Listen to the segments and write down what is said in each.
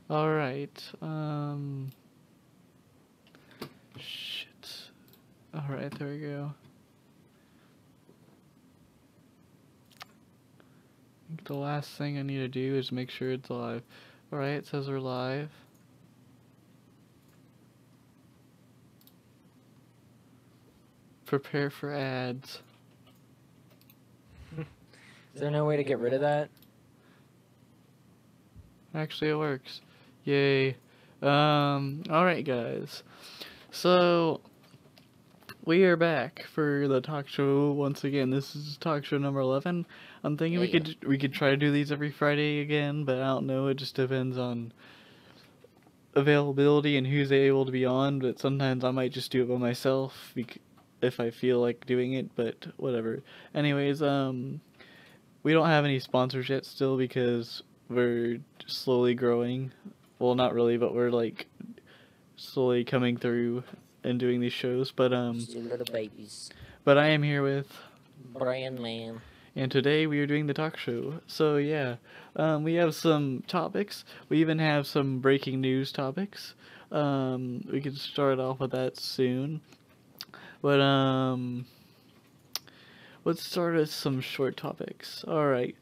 Alright, shit. Alright, there we go. I think the last thing I need to do is make sure it's live. Alright, it says we're live. Prepare for ads. Is there no way to get rid of that? Actually, it works. Yay. Alright, guys. So, we are back for the talk show once again. This is talk show number 11. I'm thinking we could try to do these every Friday again, but I don't know. It just depends on availability and who's able to be on. But sometimes I might just do it by myself if I feel like doing it. But whatever. Anyways, we don't have any sponsors yet still because we're slowly growing. Well, not really, but we're like slowly coming through and doing these shows. But Still little babies. but I am here with, Brian Man. and today we are doing the talk show. So yeah, we have some topics. We even have some breaking news topics. We can start off with that soon. But let's start with some short topics. All right.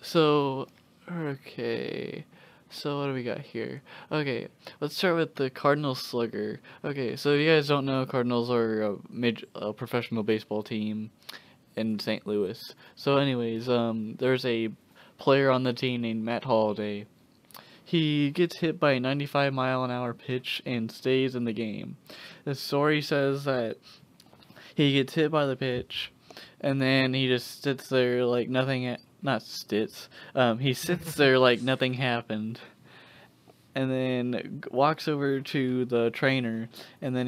So, okay. So what do we got here? Okay, let's start with the Cardinals slugger. Okay, so if you guys don't know, Cardinals are a professional baseball team in St. Louis. So anyways, there's a player on the team named Matt Holliday. He gets hit by a 95-mile-an-hour pitch and stays in the game. The story says that he gets hit by the pitch, and then he just sits there like nothing. Not sits. He sits there like nothing happened, and then walks over to the trainer, and then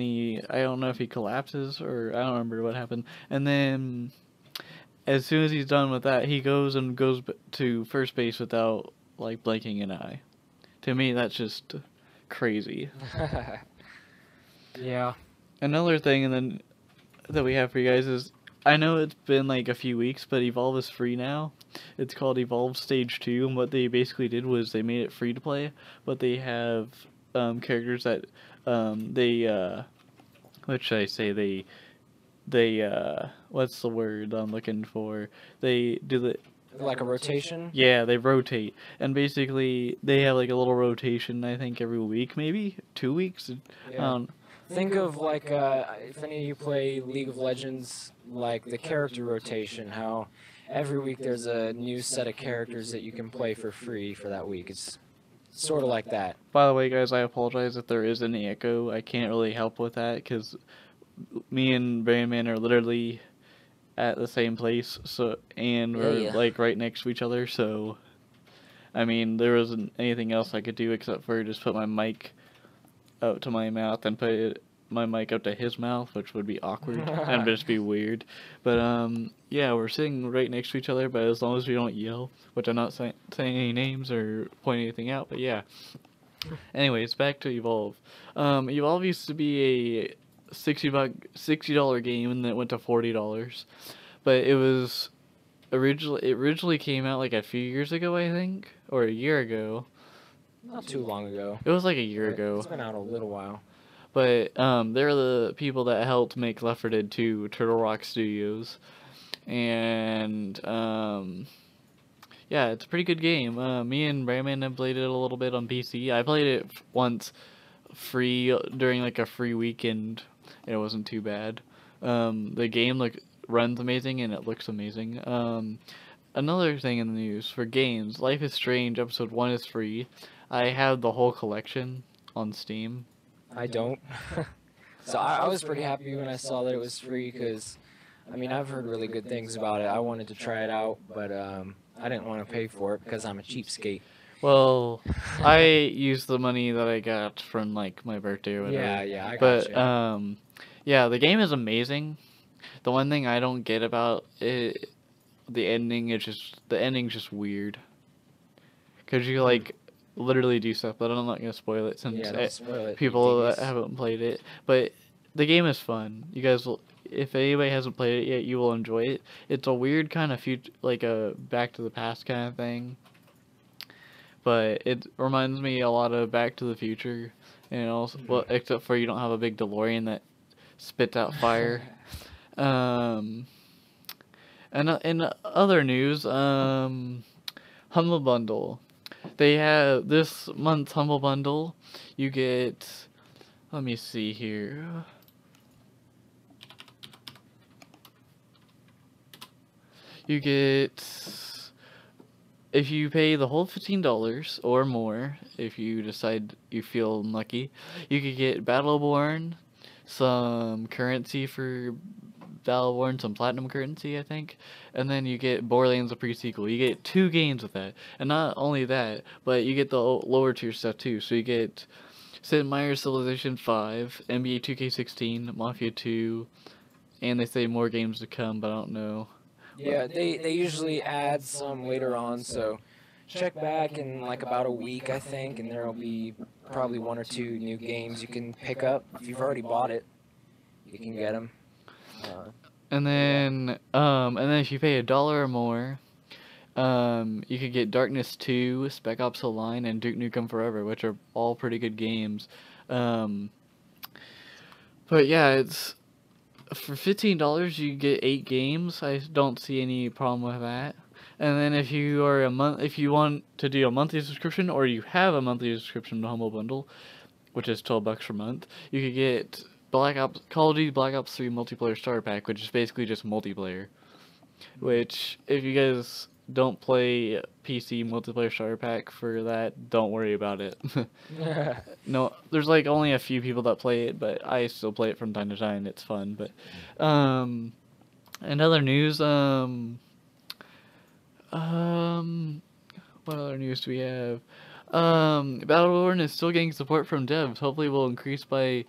I don't know if he collapses or I don't remember what happened. And then as soon as he's done with that, he goes to first base without like blinking an eye. To me, that's just crazy. Yeah. Another thing, and then that we have for you guys is, I know it's been like a few weeks, but Evolve is free now. It's called Evolve Stage 2, and what they basically did was they made it free to play, but they have characters that what should I say, what's the word I'm looking for? They do the Like a rotation? Yeah, they rotate, and basically they have like a little rotation. I think every week, maybe 2 weeks. Yeah. Think of like if any of you play League of Legends, like the character rotation, how every week there's a new set of characters that you can play for free for that week. It's sort of like that. By the way, guys, I apologize if there is any echo. I can't really help with that because me and Brandman are literally at the same place, and we're like right next to each other. So, I mean, there wasn't anything else I could do except for just put my mic out to my mouth and put my mic up to his mouth, which would be awkward and just be weird. But yeah, we're sitting right next to each other, but as long as we don't yell, which I'm not saying any names or point anything out, but yeah. Anyways, back to Evolve. Evolve used to be a $60 game, and then it went to $40. But it originally came out like a few years ago, I think, or a year ago. Not too long ago. It was like a year ago. It's been out a little while. But they're the people that helped make Left 4 Dead 2, Turtle Rock Studios. And yeah, it's a pretty good game. Me and Brandman have played it a little bit on PC. I played it once free during like a free weekend. It wasn't too bad. The game runs amazing and it looks amazing. Another thing in the news for games, Life is Strange Episode 1 is free. I have the whole collection on Steam. I don't. So I was pretty happy when I saw that it was free because, I mean, I've heard really good things about it. I wanted to try it out, but I didn't want to pay for it because I'm a cheapskate. Well, I used the money that I got from like my birthday or whatever. Yeah, I But gotcha. yeah, the game is amazing. The one thing I don't get about it, the ending's just weird. Cause you like literally do stuff, but I'm not gonna spoil it since Don't spoil it, you people that dingus. haven't played it. But the game is fun. You guys will, if anybody hasn't played it yet, you will enjoy it. It's a weird kind of like a Back to the Past kind of thing. but it reminds me a lot of Back to the Future, and also well, except for you don't have a big DeLorean that spits out fire. Um, and in other news, Humble Bundle. They have this month's Humble Bundle. You get, let me see here. You get, if you pay the whole $15 or more, if you decide you feel lucky, you could get Battleborn, some currency for Battleborn, some platinum currency, I think, and then you get Borderlands the pre-sequel. You get 2 games with that, and not only that, but you get the lower tier stuff too. So you get Sid Meier's Civilization 5, NBA 2K16, Mafia 2, and they say more games to come, but I don't know. Yeah, they usually add some later on, so check back in like about a week, I think, and there'll be probably 1 or 2 new games you can pick up. If you've already bought it, you can get them. And then if you pay $1 or more, you could get Darkness 2, Spec Ops: The Line, and Duke Nukem Forever, which are all pretty good games. But yeah, it's for $15 you get 8 games. I don't see any problem with that. And then if you are if you want to do a monthly subscription, or you have a monthly subscription to Humble Bundle, which is $12 per month, you could get Call of Duty Black Ops 3 multiplayer starter pack, which is basically just multiplayer. Which, if you guys don't play PC multiplayer starter pack for that, don't worry about it. No, there's like only a few people that play it, but I still play it from time to time. It's fun. But in other news, what other news do we have? Battleborn is still getting support from devs. Hopefully, will increase by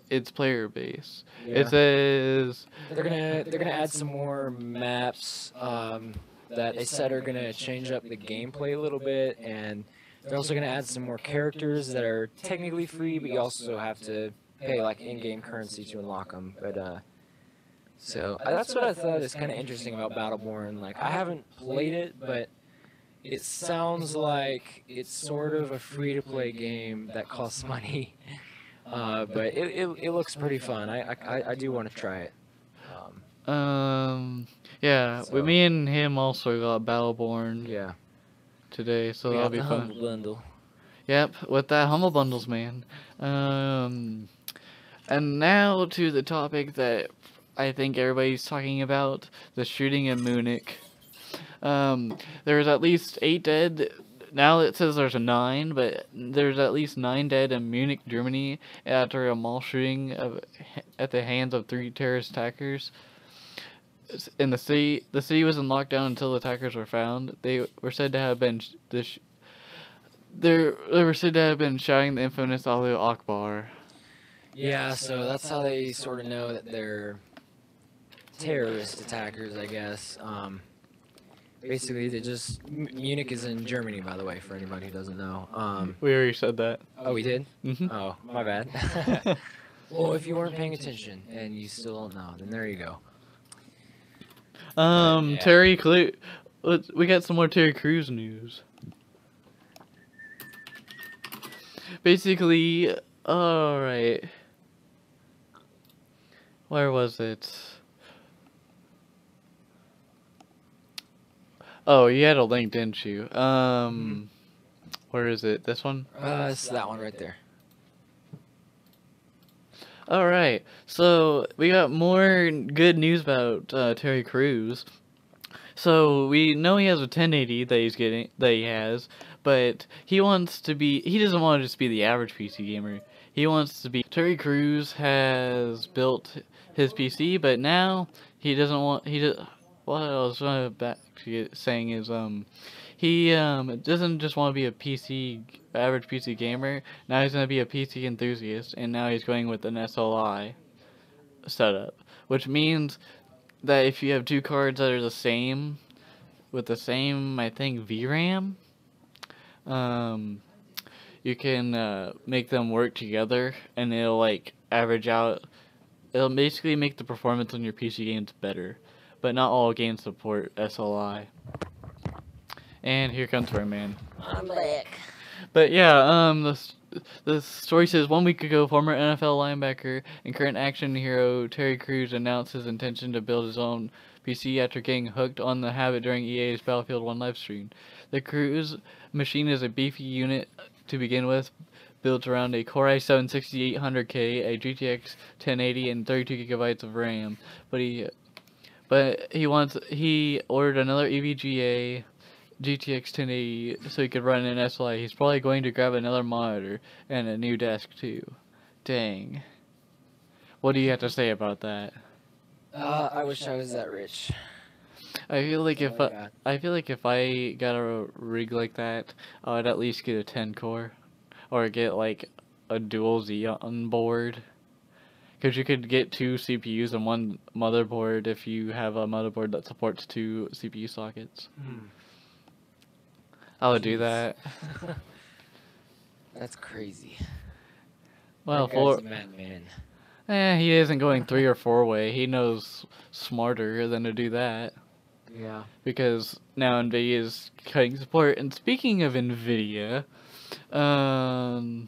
its player base. Yeah. It says They're gonna add some more maps that they said are gonna change up the gameplay a little bit, and they're also gonna add some more characters that are technically free, but you also have to pay like in-game currency to unlock them. But so that's what I thought is kind of interesting about Battleborn. Like I haven't played it, but it sounds like it's sort of a free-to-play game that costs money. But it looks pretty fun. I do want to try it. Yeah, So- me and him also got Battleborn Yeah. today, so We that'll got be the fun. Humble Bundle. Yep, with that Humble Bundles, man. And now to the topic that I think everybody's talking about, the shooting in Munich. There's at least 8 dead. Now it says there's 9, but there's at least 9 dead in Munich, Germany, after a mall shooting at the hands of 3 terrorist attackers. In the city was in lockdown until the attackers were found. They were said to have been they were said to have been shouting the infamous Allahu Akbar. Yeah, so that's how they sort of know that they're terrorist attackers, I guess. Basically, they just Munich is in Germany, by the way, for anybody who doesn't know. We already said that. Oh, we did? Mhm. Oh, my bad. Well, if you weren't paying attention and you still don't know, then there you go. Yeah. Terry Crews. We got some more Terry Crews news. Basically, alright. Where was it? Oh, you had a link, didn't you? Where is it? This one? It's that one right there. Alright, so we got more good news about Terry Crews. So we know he has a 1080 that he has, but he doesn't want to just be the average PC gamer. He wants to be. Terry Crews has built his PC, but now he doesn't want. What I was saying is he doesn't just want to be a average PC gamer. Now he's gonna be a PC enthusiast, and now he's going with an SLI setup, which means that if you have 2 cards that are the same, with the same, I think, VRAM, you can make them work together, and it'll like average out. It'll basically make the performance on your PC games better, but not all games support SLI. And here comes Rayman. I'm back. But yeah, the story says 1 week ago, former NFL linebacker and current action hero Terry Crews announced his intention to build his own PC after getting hooked on the habit during EA's Battlefield 1 livestream. The Crews machine is a beefy unit to begin with, built around a Core i7 6800K, a GTX 1080, and 32 gigabytes of RAM. He ordered another EVGA GTX 1080 so he could run an SLI. He's probably going to grab another monitor and a new desk too. Dang. What do you have to say about that? I wish I was that rich. I feel like That's all I got. I feel like if I got a rig like that, I would at least get a 10 core or get like a dual Xeon board. Because you could get 2 CPUs and 1 motherboard if you have a motherboard that supports 2 CPU sockets. I would do Jeez. that. That's crazy. Well, That guy's a madman. he isn't going 3 or 4 way. He knows smarter than to do that. Yeah. Because now Nvidia is cutting support. And speaking of Nvidia, if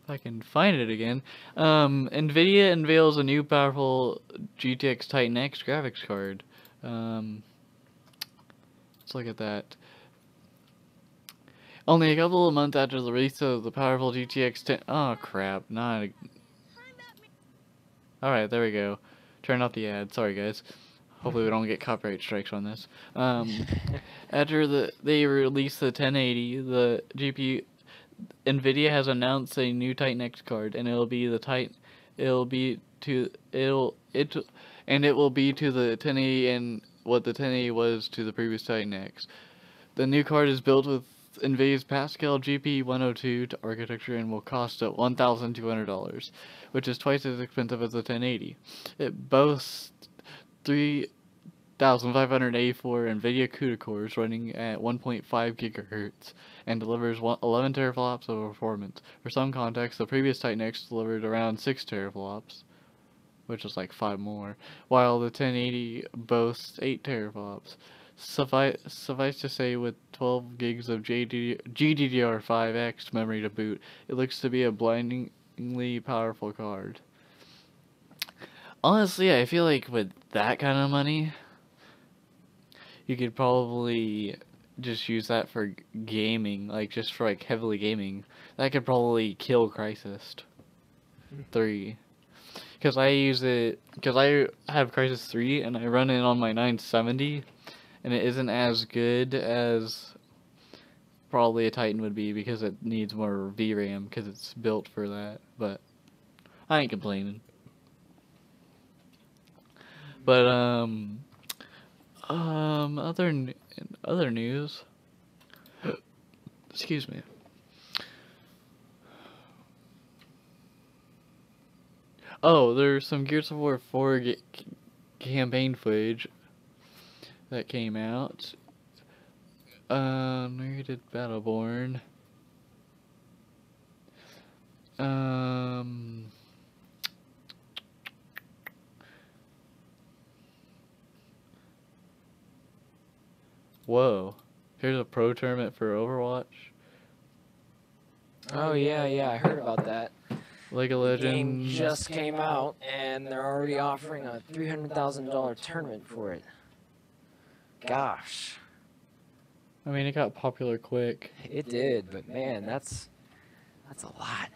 I can find it again, Nvidia unveils a new powerful GTX Titan X graphics card. Let's look at that. Only a couple of months after the release of the powerful GTX 10... Oh, crap. Alright, there we go. Turn off the ad. Sorry, guys. Hopefully we don't get copyright strikes on this. After they released the 1080, the GPU... Nvidia has announced a new Titan X card, and it will be to the 1080 and what the 1080 was to the previous Titan X. The new card is built with Nvidia's Pascal GP102 to architecture and will cost $1,200, which is twice as expensive as the 1080. It boasts 3,584 Nvidia CUDA cores running at 1.5 gigahertz and delivers 11 teraflops of performance. For some context, the previous Titan X delivered around 6 teraflops, which is like 5 more, while the 1080 boasts 8 teraflops. Suffice to say, with 12 gigs of GDDR5X memory to boot, it looks to be a blindingly powerful card. Honestly, I feel like with that kind of money, you could probably just use that for gaming, like just for like heavily gaming. That could probably kill Crysis 3. Because I have Crysis 3 and I run it on my 970. And it isn't as good as probably a Titan would be because it needs more VRAM because it's built for that. But I ain't complaining. But other news. Excuse me. Oh, there's some Gears of War 4 campaign footage that came out. Where did Battleborn? Whoa. Here's a pro tournament for Overwatch. Oh yeah, I heard about that. League of The game Legends. just came out, and they're already offering a $300,000 tournament for it. Gosh, I mean, it got popular quick. it did, but man, that's a lot.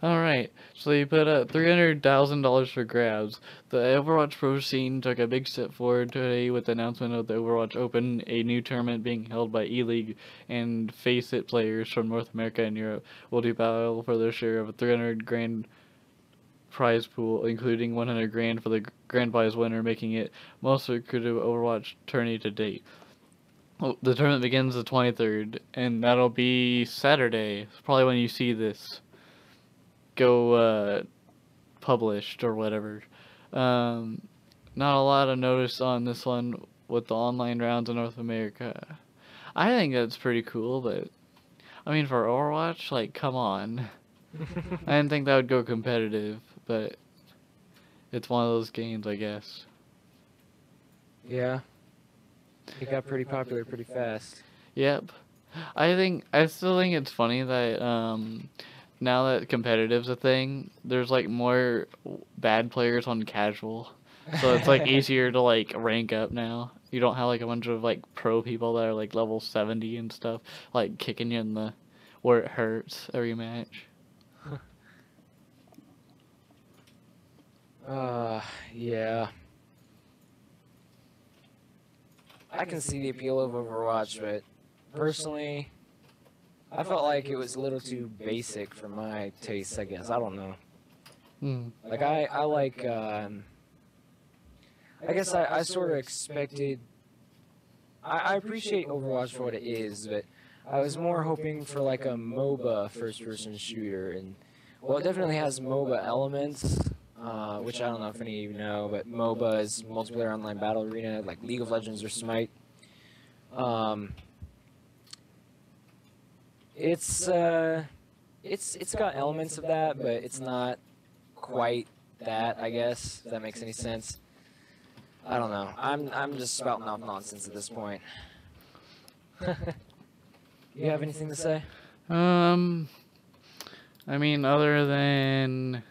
Alright, so you put up $300,000 for grabs. The Overwatch Pro scene took a big step forward today with the announcement of the Overwatch Open, a new tournament being held by E-League and Face It players from North America and Europe will do battle for their share of a 300 grand prize pool, including 100 grand for the grand prize winner, making it most lucrative Overwatch tourney to date. The tournament begins the 23rd, and that'll be Saturday. It's probably when you see this go published or whatever. Not a lot of notice on this one with the online rounds in North America. I think that's pretty cool, but I mean, for Overwatch, like, come on. I didn't think that would go competitive, but it's one of those games, I guess. Yeah. It got pretty popular pretty fast. Yep. I still think it's funny that now that competitive's a thing, there's like more bad players on casual. So it's like easier to like rank up now. You don't have like a bunch of like pro people that are like level 70 and stuff, like kicking you in the where it hurts every match. Yeah. I can see the appeal of Overwatch, but personally, I felt like it was a little too basic for my taste, I guess. I don't know. Hmm. Like, I like, I guess I sort of expected, I appreciate Overwatch for what it is, but I was more hoping for like a MOBA first-person shooter, and well, it definitely has MOBA elements, which I don't know if any of you know, but MOBA is multiplayer online battle arena, like League of Legends or Smite. Um, it's got elements of that, but it's not quite that, I guess, if that makes any sense. I don't know. I'm just spouting off nonsense at this point. You have anything to say? I mean, other than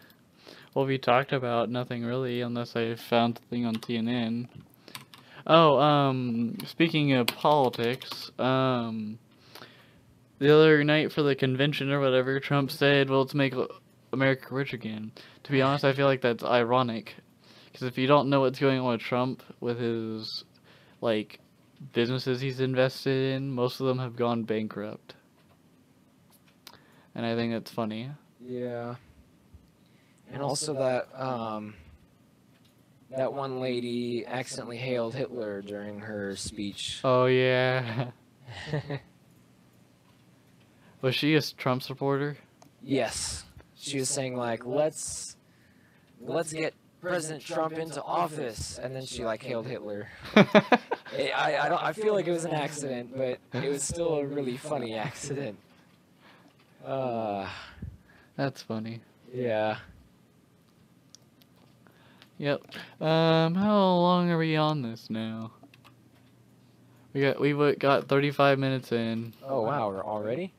what we talked about, nothing really, unless I found something on CNN. Oh, speaking of politics, the other night for the convention or whatever, Trump said, well, let's make America rich again. To be honest, I feel like that's ironic. Because if you don't know what's going on with Trump, with his, like, businesses he's invested in, most of them have gone bankrupt. And I think that's funny. Yeah. And also that that one lady accidentally hailed Hitler during her speech. Oh, yeah. Was she a Trump supporter? Yes. She was saying like, let's get President Trump into office, and then she like hailed Hitler. I feel like it was an accident, but it was still a really funny accident. That's funny. Yeah. Yep. How long are we on this now? We got 35 minutes in. Oh wow, we're already?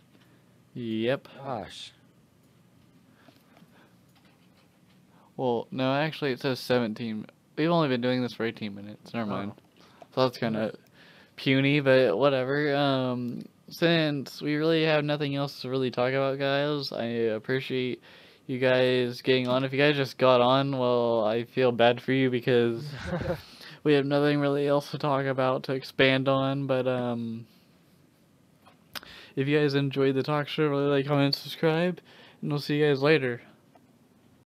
Yep. Gosh. Well, no, actually it says 17. We've only been doing this for 18 minutes. Never mind. So that's kind of puny, but whatever. Since we really have nothing else to really talk about, guys, I appreciate you guys getting on. If you guys just got on, well, I feel bad for you because we have nothing really else to talk about to expand on, but if you guys enjoyed the talk show, really like, comment, subscribe, and we'll see you guys later.